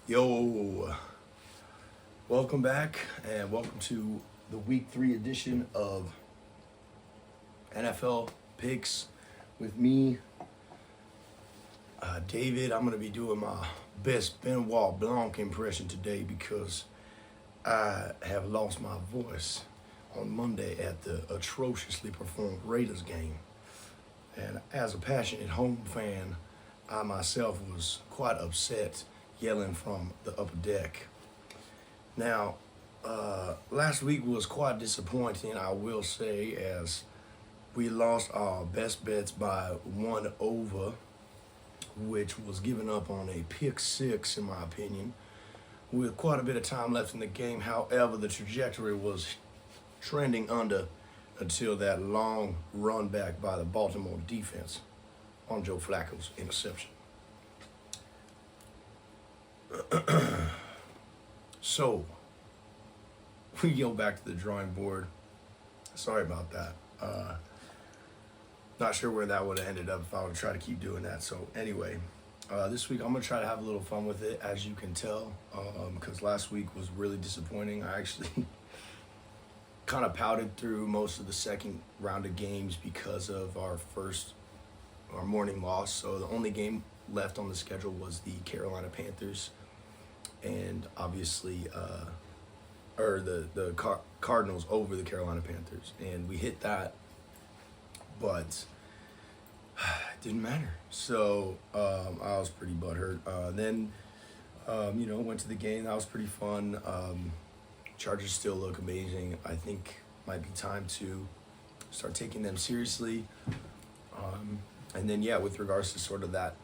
Yo, welcome back and welcome to the week 3 edition of NFL Picks with me, David. I'm going to be doing my best Benoit Blanc impression today because I have lost my voice on Monday at the atrociously performed Raiders game. And as a passionate home fan, I myself was quite upset yelling from the upper deck. Now, last week was quite disappointing, I will say, as we lost our best bets by 1 over, which was given up on a pick six, in my opinion, with quite a bit of time left in the game. However, the trajectory was trending under until that long run back by the Baltimore defense on Joe Flacco's interception. So, we go back to the drawing board. Sorry about that. Not sure where that would have ended up if I would try to keep doing that. So anyway, this week I'm going to try to have a little fun with it, as you can tell, because last week was really disappointing. I actually kind of pouted through most of the second round of games because of our morning loss. So the only game left on the schedule was the Carolina Panthers, and obviously, the Cardinals over the Carolina Panthers, and we hit that, but it didn't matter. So I was pretty butthurt. Then went to the game. That was pretty fun. Chargers still look amazing. I think might be time to start taking them seriously. And then, with regards to sort of that,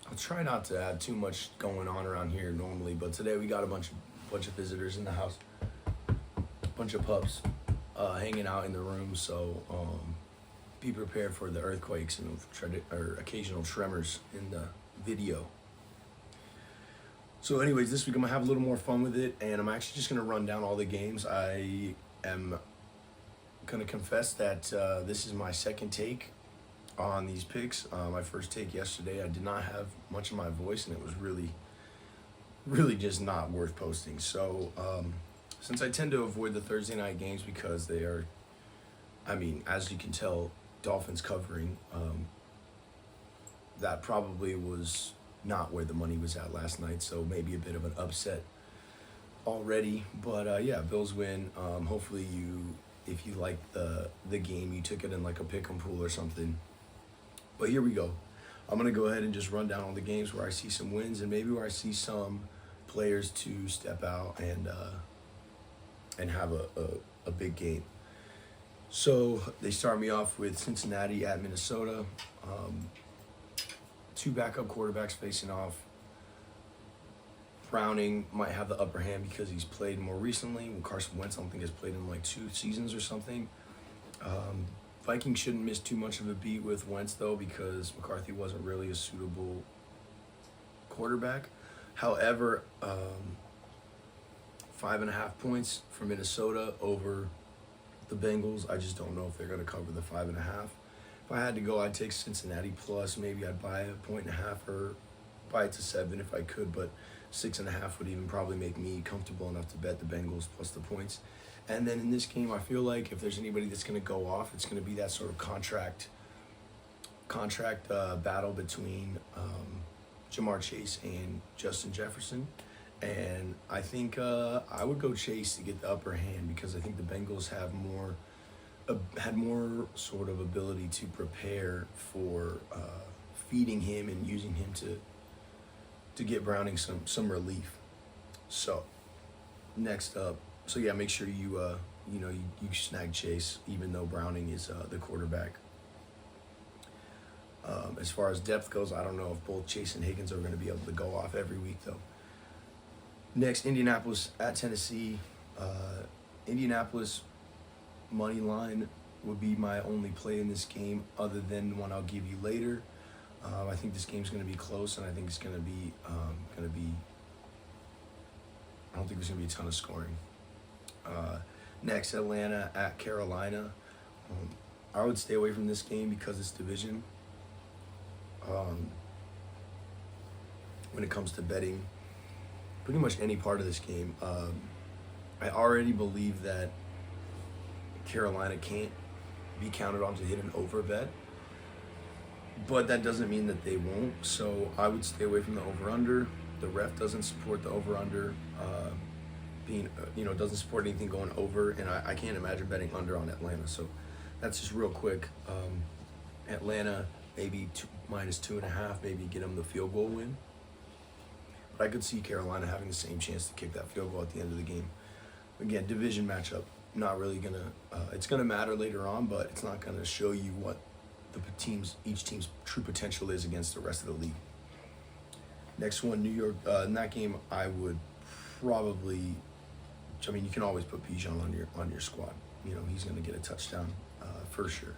I'll try not to have too much going on around here normally, but today we got a bunch of visitors in the house, a bunch of pups hanging out in the room. So be prepared for the earthquakes and occasional tremors in the video. So anyways, this week I'm going to have a little more fun with it, and I'm actually just going to run down all the games. I am going to confess that this is my second take on these picks. My first take yesterday, I did not have much of my voice, and it was really just not worth posting. So since I tend to avoid the Thursday night games because they are, as you can tell, Dolphins covering, that probably was not where the money was at last night, so maybe a bit of an upset already. But Bills win. Hopefully if you like the game, you took it in like a pick'em pool or something. But here we go. I'm gonna go ahead and just run down all the games where I see some wins and maybe where I see some players to step out and have a big game. So they start me off with Cincinnati at Minnesota. Two backup quarterbacks facing off. Browning might have the upper hand because he's played more recently. When Carson Wentz, I don't think, has played in like 2 seasons or something. Vikings shouldn't miss too much of a beat with Wentz, though, because McCarthy wasn't really a suitable quarterback. However, 5.5 points for Minnesota over the Bengals. I just don't know if they're going to cover the 5.5. If I had to go, I'd take Cincinnati plus. Maybe I'd buy 1.5 or buy it to 7 if I could, but 6.5 would even probably make me comfortable enough to bet the Bengals plus the points. And then in this game, I feel like if there's anybody that's going to go off, it's going to be that sort of contract battle between Ja'Marr Chase and Justin Jefferson. And I think I would go Chase to get the upper hand because I think the Bengals had more sort of ability to prepare for feeding him and using him to get Browning some relief. So next up, make sure you snag Chase, even though Browning is the quarterback. As far as depth goes, I don't know if both Chase and Higgins are going to be able to go off every week, though. Next, Indianapolis at Tennessee. Indianapolis money line would be my only play in this game, other than one I'll give you later. I think this game's going to be close, and I think it's going to be I don't think there's going to be a ton of scoring. Next, Atlanta at Carolina. I would stay away from this game because it's division. when it comes to betting pretty much any part of this game. I already believe that Carolina can't be counted on to hit an over bet, but that doesn't mean that they won't. So I would stay away from the over/under. The ref doesn't support the over/under doesn't support anything going over, and I can't imagine betting under on Atlanta. So that's just real quick. Atlanta maybe -2.5, maybe get them the field goal win. But I could see Carolina having the same chance to kick that field goal at the end of the game. Again, division matchup, not really gonna. It's gonna matter later on, but it's not gonna show you what each team's true potential is against the rest of the league. Next one, New York. In that game, I would probably. I mean, you can always put Bijan on your squad. He's gonna get a touchdown for sure.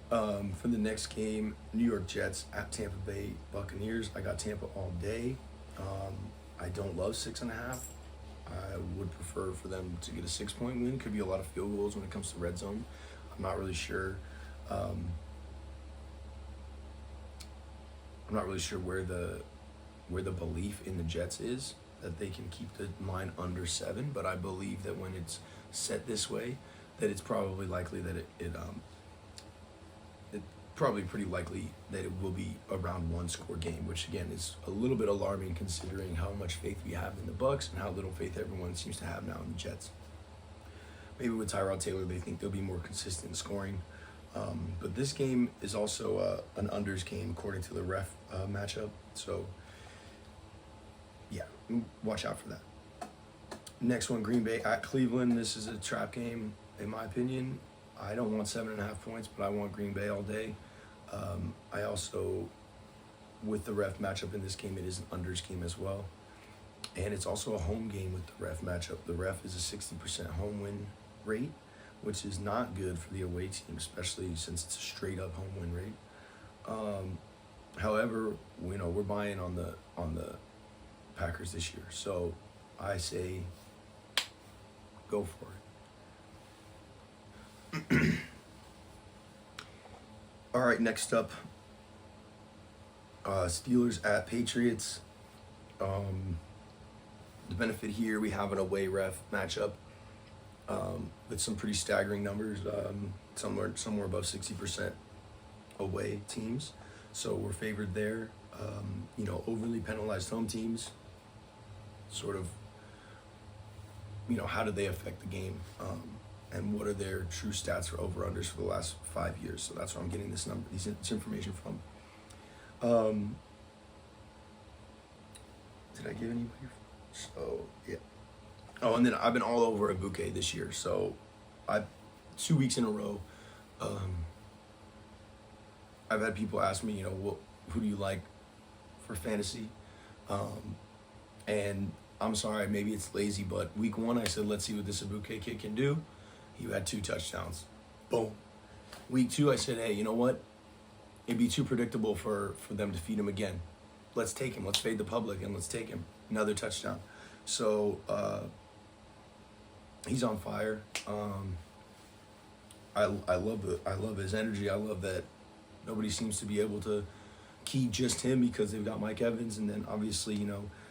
For the next game, New York Jets at Tampa Bay Buccaneers. I got Tampa all day. I don't love 6.5. I would prefer for them to get a 6-point win. Could be a lot of field goals when it comes to red zone. I'm not really sure. I'm not really sure where the belief in the Jets is that they can keep the line under 7, but I believe that when it's set this way, that it's probably likely that it's probably pretty likely that it will be around 1-score game, which again is a little bit alarming considering how much faith we have in the Bucs and how little faith everyone seems to have now in the Jets. Maybe with Tyrod Taylor, they think they'll be more consistent in scoring. But this game is also an unders game according to the ref matchup. So, yeah, watch out for that. Next one, Green Bay at Cleveland. This is a trap game, in my opinion. I don't want 7.5 points, but I want Green Bay all day. I also, with the ref matchup in this game, it is an unders game as well. And it's also a home game with the ref matchup. The ref is a 60% home win rate, which is not good for the away team, especially since it's a straight up home win rate. However, we're buying on the Packers this year, so I say go for it. All right, next up, Steelers at Patriots. The benefit here, we have an away ref matchup with some pretty staggering numbers, somewhere above 60% away teams. So we're favored there. Overly penalized home teams, sort of, how do they affect the game? And what are their true stats for over-unders for the last 5 years? So that's where I'm getting this information from. Did I give anybody? So, yeah. Oh, and then I've been all over Ibuke this year. So 2 weeks in a row, I've had people ask me, who do you like for fantasy? And I'm sorry, maybe it's lazy, but week 1 I said, let's see what this Ibuke kid can do. He had 2 touchdowns. Boom. Week 2, I said, hey, you know what? It'd be too predictable for them to feed him again. Let's take him. Let's fade the public and let's take him. Another touchdown. So he's on fire. I love his energy. I love that nobody seems to be able to key just him because they've got Mike Evans, and then obviously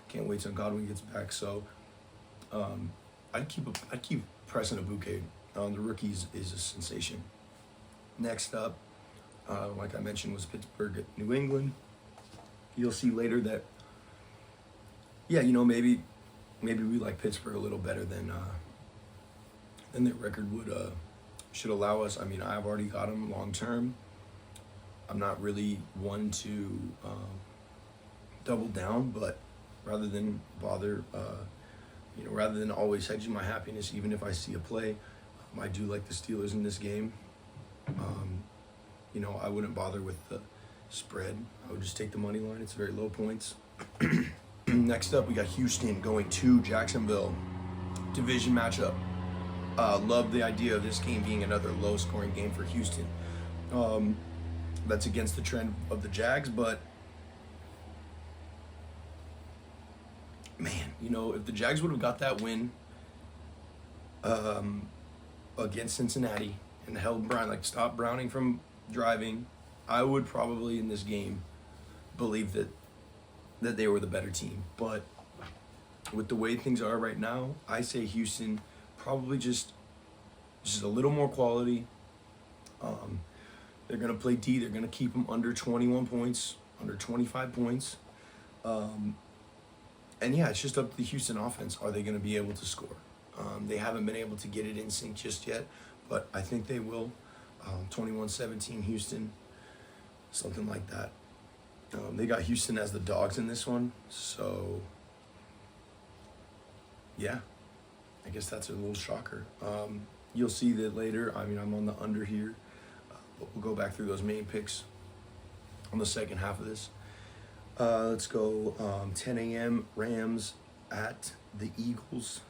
can't wait till Godwin gets back. So I'd keep pressing Ibuke. The rookies is a sensation. Next up, like I mentioned, was Pittsburgh at New England. You'll see later that, maybe we like Pittsburgh a little better than their record should allow us. I mean, I've already got them long term. I'm not really one to double down, but rather than bother, rather than always hedging my happiness, even if I see a play, I do like the Steelers in this game. I wouldn't bother with the spread. I would just take the money line. It's very low points. Next up, we got Houston going to Jacksonville. Division matchup. Love the idea of this game being another low-scoring game for Houston. That's against the trend of the Jags, but man, if the Jags would have got that win against Cincinnati and held stopped Browning from driving, I would probably in this game believe that that they were the better team. But with the way things are right now, I say Houston probably just a little more quality. They're going to play D. They're going to keep them under 21 points, under 25 points. And yeah, it's just up to the Houston offense. Are they going to be able to score? They haven't been able to get it in sync just yet, but I think they will. 21-17 Houston, something like that. They got Houston as the dogs in this one, so yeah, I guess that's a little shocker. You'll see that later. I mean, I'm on the under here, but we'll go back through those main picks on the second half of this. Let's go 10 a.m. Rams at the Eagles.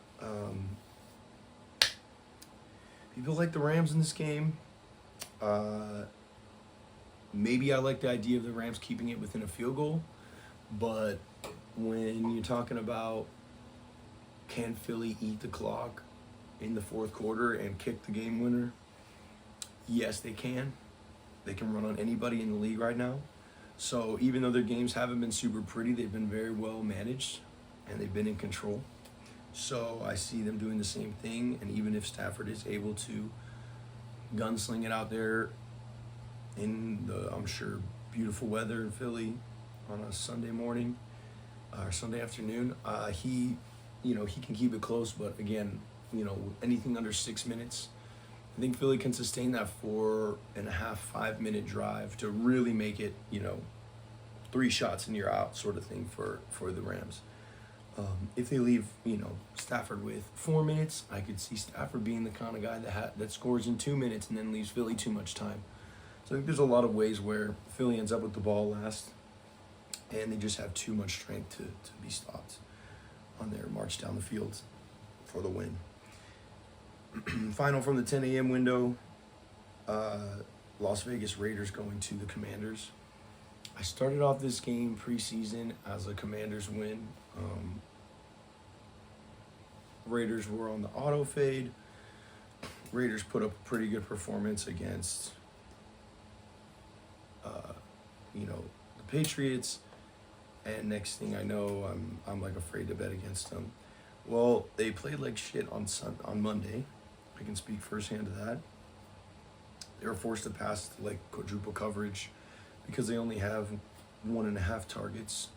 People like the Rams in this game. Maybe I like the idea of the Rams keeping it within a field goal, but when you're talking about can Philly eat the clock in the fourth quarter and kick the game winner, yes, they can. They can run on anybody in the league right now. So even though their games haven't been super pretty, they've been very well managed and they've been in control. So I see them doing the same thing. And even if Stafford is able to gunsling it out there in the, I'm sure, beautiful weather in Philly on a Sunday morning or Sunday afternoon, he can keep it close. But again, anything under 6 minutes, I think Philly can sustain that 4.5, 5 minute drive to really make it, 3 shots and you're out sort of thing for the Rams. If they leave, Stafford with 4 minutes, I could see Stafford being the kind of guy that scores in 2 minutes and then leaves Philly too much time. So I think there's a lot of ways where Philly ends up with the ball last and they just have too much strength to be stopped on their march down the field for the win. Final from the 10 a.m. window, Las Vegas Raiders going to the Commanders. I started off this game preseason as a Commanders win. Raiders were on the auto fade. Raiders put up a pretty good performance against, the Patriots. And next thing I know, I'm like afraid to bet against them. Well, they played like shit on Monday. I can speak firsthand to that. They were forced to pass like quadruple coverage because they only have 1.5 targets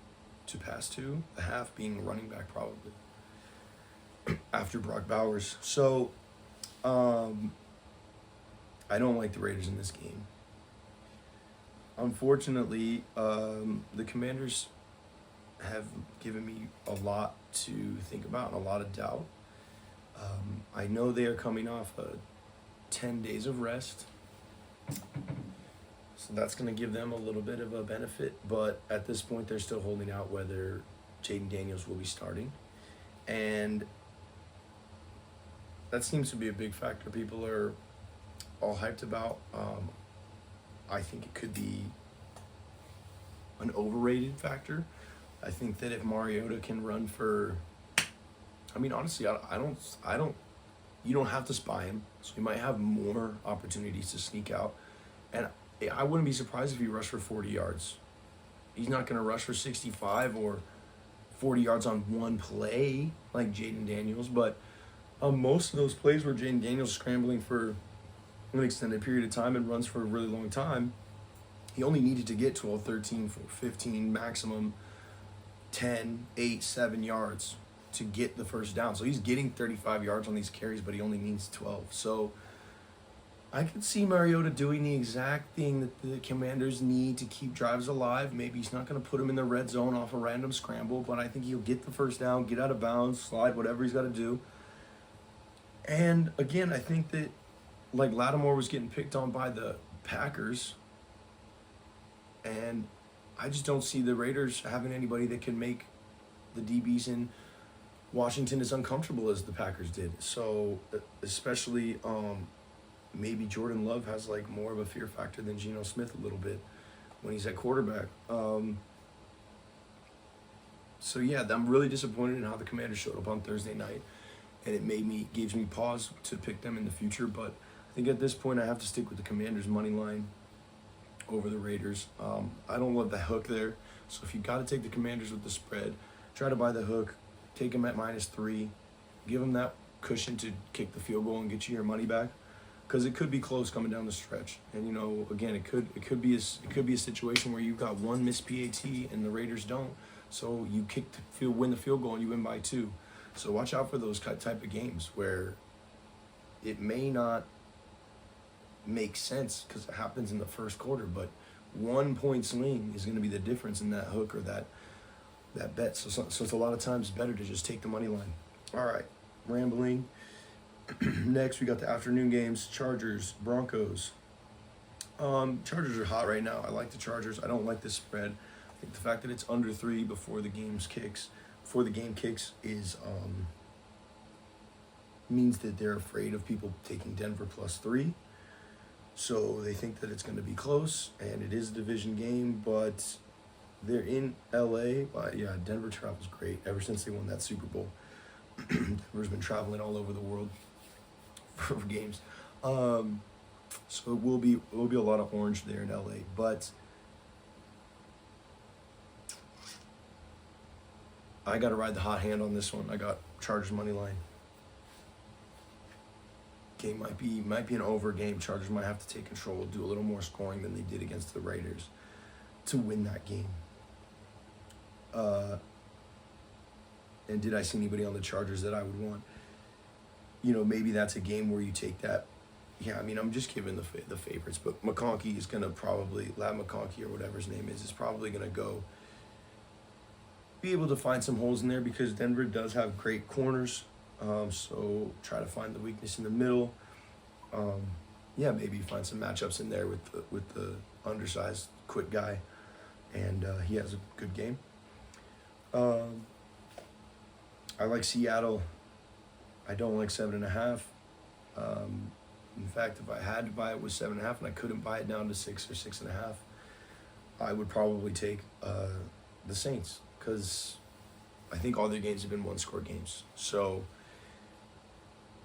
to pass to, the half being running back probably, after Brock Bowers. So, I don't like the Raiders in this game. Unfortunately, the Commanders have given me a lot to think about and a lot of doubt. I know they are coming off 10 days of rest, so that's going to give them a little bit of a benefit, but at this point they're still holding out whether Jaden Daniels will be starting, and that seems to be a big factor people are all hyped about. I think it could be an overrated factor. I think that if Mariota can run for, honestly, I don't, you don't have to spy him, so he might have more opportunities to sneak out. And I wouldn't be surprised if he rushed for 40 yards. He's not going to rush for 65 or 40 yards on one play like Jaden Daniels, but most of those plays where Jaden Daniels is scrambling for an extended period of time and runs for a really long time, he only needed to get 12, 13, 15, maximum 10, 8, 7 yards to get the first down. So he's getting 35 yards on these carries, but he only needs 12. So I could see Mariota doing the exact thing that the Commanders need to keep drives alive. Maybe he's not going to put him in the red zone off a random scramble, but I think he'll get the first down, get out of bounds, slide, whatever he's got to do. And again, I think that like Lattimore was getting picked on by the Packers, and I just don't see the Raiders having anybody that can make the DBs in Washington as uncomfortable as the Packers did. So especially maybe Jordan Love has like more of a fear factor than Geno Smith a little bit when he's at quarterback. So yeah, I'm really disappointed in how the Commanders showed up on Thursday night, and it gives me pause to pick them in the future. But I think at this point I have to stick with the Commanders money line over the Raiders. I don't love the hook there. So if you got to take the Commanders with the spread, try to buy the hook, take them at -3, give them that cushion to kick the field goal and get you your money back, because it could be close coming down the stretch. And you know, again, it could be a situation where you've got one missed PAT and the Raiders don't. So you win the field goal and you win by 2. So watch out for those type of games where it may not make sense because it happens in the first quarter, but 1 point swing is going to be the difference in that hook or that bet. So it's a lot of times better to just take the money line. All right, rambling. Next, we got the afternoon games: Chargers, Broncos. Chargers are hot right now. I like the Chargers. I don't like this spread. I think the fact that it's under 3 before the game kicks is means that they're afraid of people taking Denver +3. So they think that it's going to be close, and it is a division game, but they're in LA. Yeah, Denver travels great ever since they won that Super Bowl. Denver's been traveling all over the world for games. So it will be a lot of orange there in LA, but I got to ride the hot hand on this one. I got Chargers money line. Game might be an over game. Chargers might have to take control, do a little more scoring than they did against the Raiders to win that game. And did I see anybody on the Chargers that I would want? You know, maybe that's a game where you take that. Yeah, I mean, I'm just giving the favorites, but McConkey is going to probably, Lab McConkey or whatever his name is probably going to be able to find some holes in there because Denver does have great corners. So try to find the weakness in the middle. Yeah, maybe find some matchups in there with the undersized, quick guy, and he has a good game. I like Seattle. I don't like 7.5. In fact, if I had to buy it with 7.5 and I couldn't buy it down to 6 or 6.5, I would probably take the Saints because I think all their games have been one-score games. So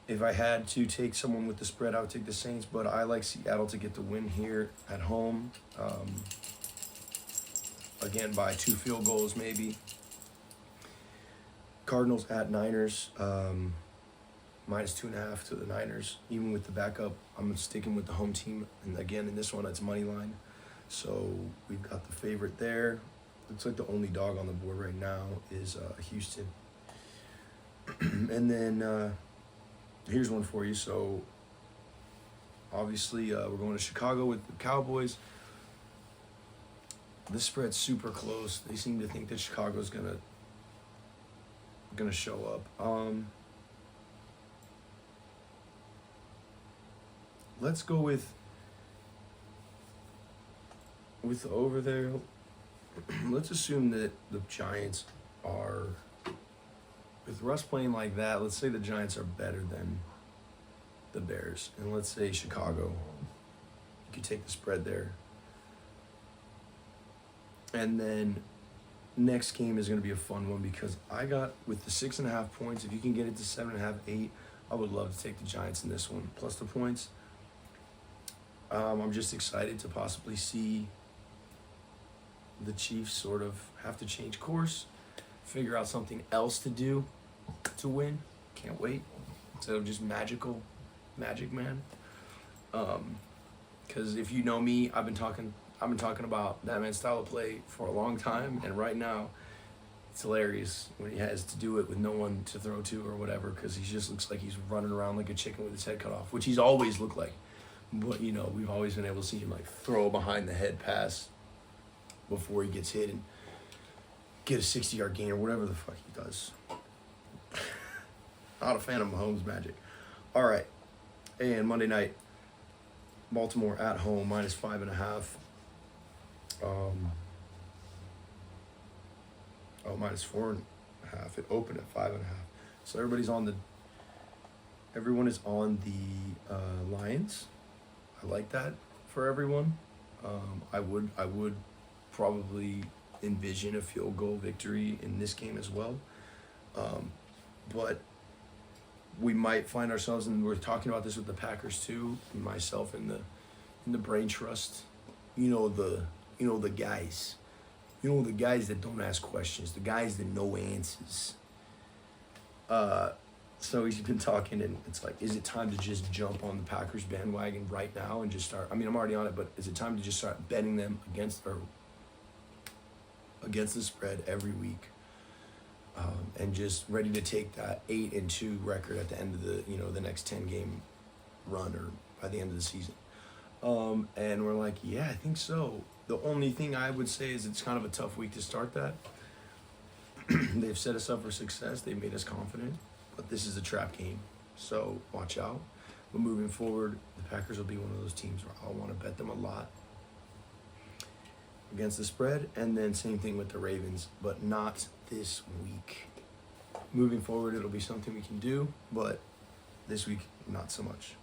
if I had to take someone with the spread, I would take the Saints, but I like Seattle to get the win here at home. Again, by 2 field goals maybe. Cardinals at Niners, -2.5 to the Niners. Even with the backup, I'm sticking with the home team. And again, in this one, it's money line. So we've got the favorite there. Looks like the only dog on the board right now is Houston. And then here's one for you. So obviously we're going to Chicago with the Cowboys. This spread's super close. They seem to think that Chicago's gonna show up. Let's go with the over there. Let's assume that the Giants are, with Russ playing like that, let's say the Giants are better than the Bears. And let's say Chicago, you could take the spread there. And then next game is going to be a fun one because I got, with the 6.5 points, if you can get it to 7.5, 8, I would love to take the Giants in this one, plus the points. I'm just excited to possibly see the Chiefs sort of have to change course, figure out something else to do to win. Can't wait. Instead of just magic man. Because if you know me, I've been talking about that man's style of play for a long time, and right now it's hilarious when he has to do it with no one to throw to or whatever, because he just looks like he's running around like a chicken with his head cut off, which he's always looked like. But, you know, we've always been able to see him, like, throw a behind-the-head pass before he gets hit and get a 60-yard gain or whatever the fuck he does. Not a fan of Mahomes' magic. All right. And Monday night, Baltimore at home, -5.5. -4.5. It opened at 5.5. So everyone is on the Lions. I like that for everyone. I would probably envision a field goal victory in this game as well. But we might find ourselves, and we're talking about this with the Packers too, myself and the Brain Trust the guys, the guys that don't ask questions, the guys that know answers. So he's been talking, and it's like, is it time to just jump on the Packers bandwagon right now and just start? I mean, I'm already on it, but is it time to just start betting them against the spread every week, and just ready to take that 8-2 record at the end of the next 10-game run, or by the end of the season? And we're like, yeah, I think so. The only thing I would say is it's kind of a tough week to start that. They've set us up for success. They've made us confident, but this is a trap game, so watch out. But moving forward, the Packers will be one of those teams where I'll want to bet them a lot against the spread, and then same thing with the Ravens, but not this week. Moving forward, it'll be something we can do, but this week, not so much.